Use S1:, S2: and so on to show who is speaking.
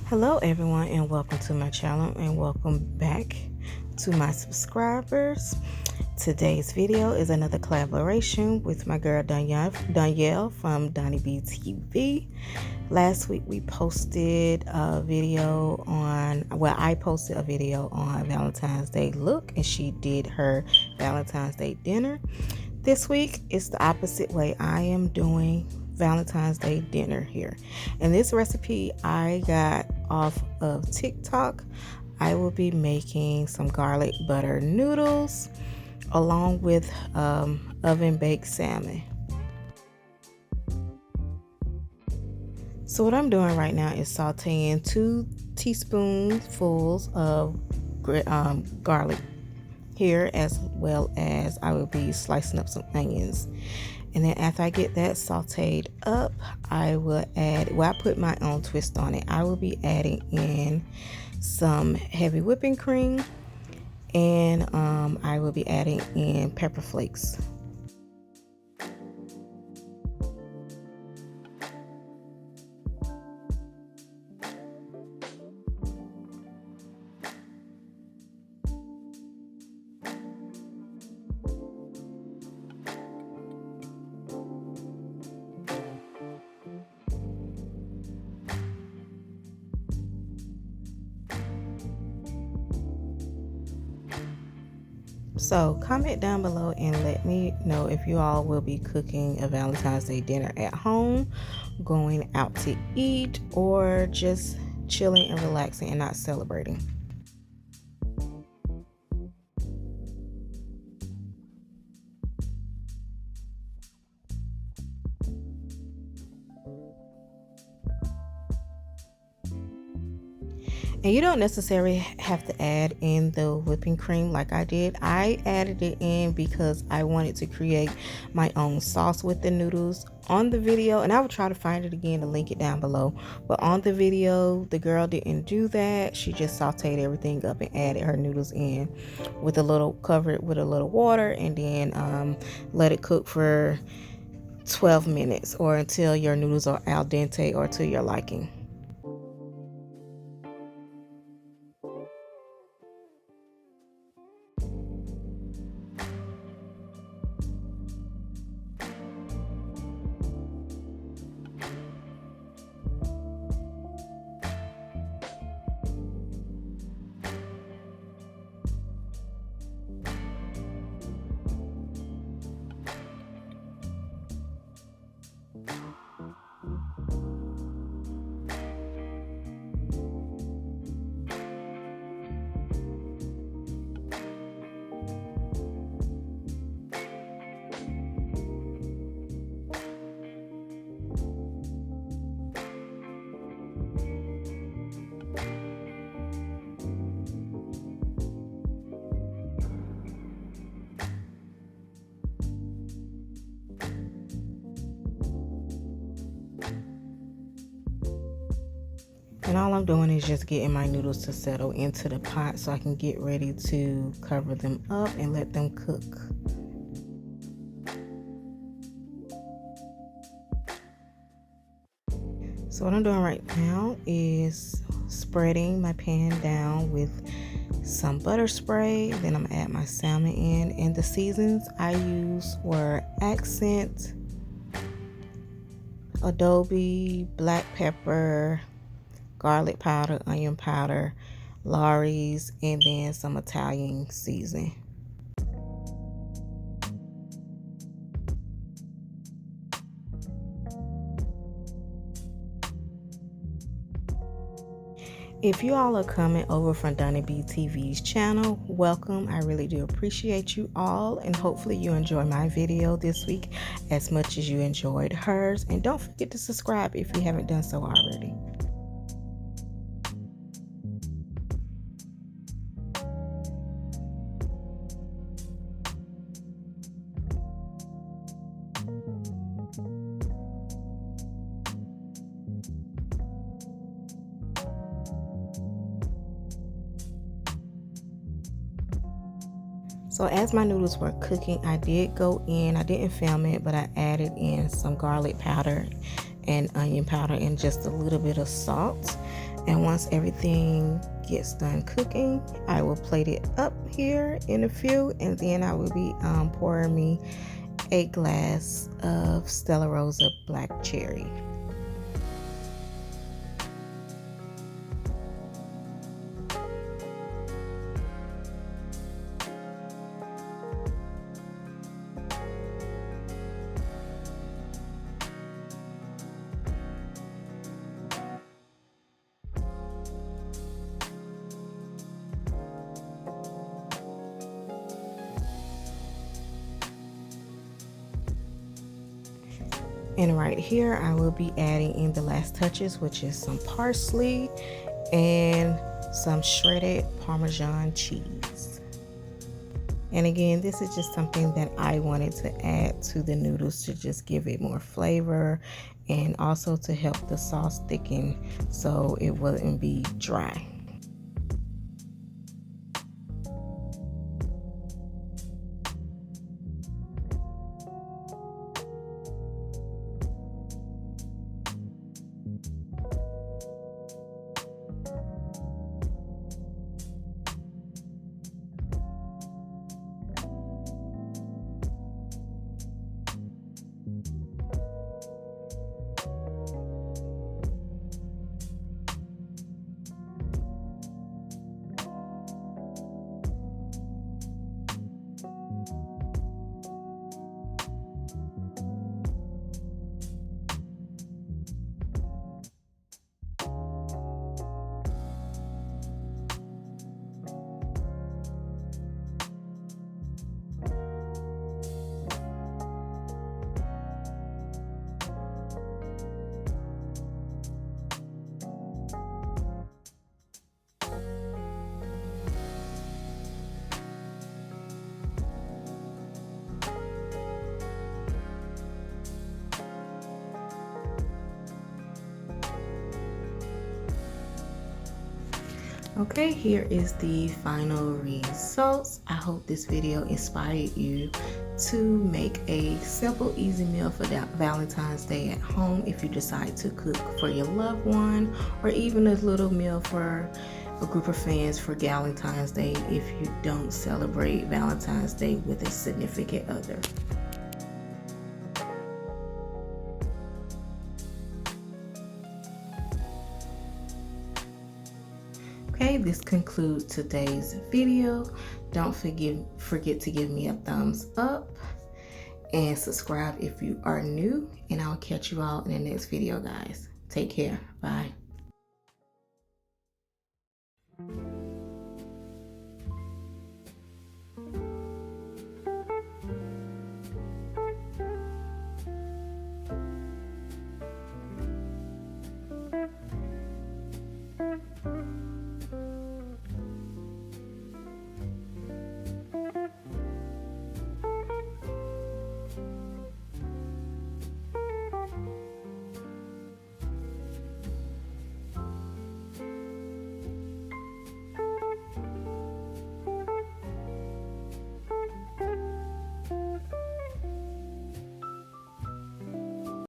S1: Hello everyone, and welcome to my channel, and welcome back to my subscribers. Today's video is another collaboration with my girl Danielle from Donnie B TV. Last week we posted a video I posted a video on Valentine's Day look, and she did her Valentine's Day dinner. This week it's the opposite way. I am doing Valentine's Day dinner here, and this recipe I got off of TikTok. I will be making some garlic butter noodles along with oven baked salmon. So what I'm doing right now is sauteing 2 teaspoonfuls of garlic here, as well as I will be slicing up some onions. And then after I get that sauteed up, I will add, I put my own twist on it. I will be adding in some heavy whipping cream, and I will be adding in pepper flakes. So comment down below and let me know if you all will be cooking a Valentine's Day dinner at home, going out to eat, or just chilling and relaxing and not celebrating. And you don't necessarily have to add in the whipping cream like I did. I added it in because I wanted to create my own sauce with the noodles. On the video, and I will try to find it again to link it down below, but on the video the girl didn't do that. She just sauteed everything up and added her noodles in with cover it with a little water, and then let it cook for 12 minutes or until your noodles are al dente or to your liking. And all I'm doing is just getting my noodles to settle into the pot so I can get ready to cover them up and let them cook. So what I'm doing right now is spreading my pan down with some butter spray. Then I'm gonna add my salmon in, and the seasons I used were accent, adobe, black pepper, garlic powder, onion powder, Lawry's, and then some Italian seasoning. If you all are coming over from Donnie B TV's channel, welcome. I really do appreciate you all, and hopefully you enjoy my video this week as much as you enjoyed hers. And don't forget to subscribe if you haven't done so already. So as my noodles were cooking, I did go in, I didn't film it, but I added in some garlic powder and onion powder and just a little bit of salt. And once everything gets done cooking, I will plate it up here in a few, and then I will be pouring me a glass of Stella Rosa black cherry. And right here, I will be adding in the last touches, which is some parsley and some shredded Parmesan cheese. And again, this is just something that I wanted to add to the noodles to just give it more flavor and also to help the sauce thicken so it wouldn't be dry. Okay, here is the final results. I hope this video inspired you to make a simple, easy meal for that Valentine's Day at home if you decide to cook for your loved one, or even a little meal for a group of friends for Valentine's Day if you don't celebrate Valentine's Day with a significant other. Okay, this concludes today's video. Don't forget to give me a thumbs up and subscribe if you are new, and I'll catch you all in the next video, guys. Take care. Bye.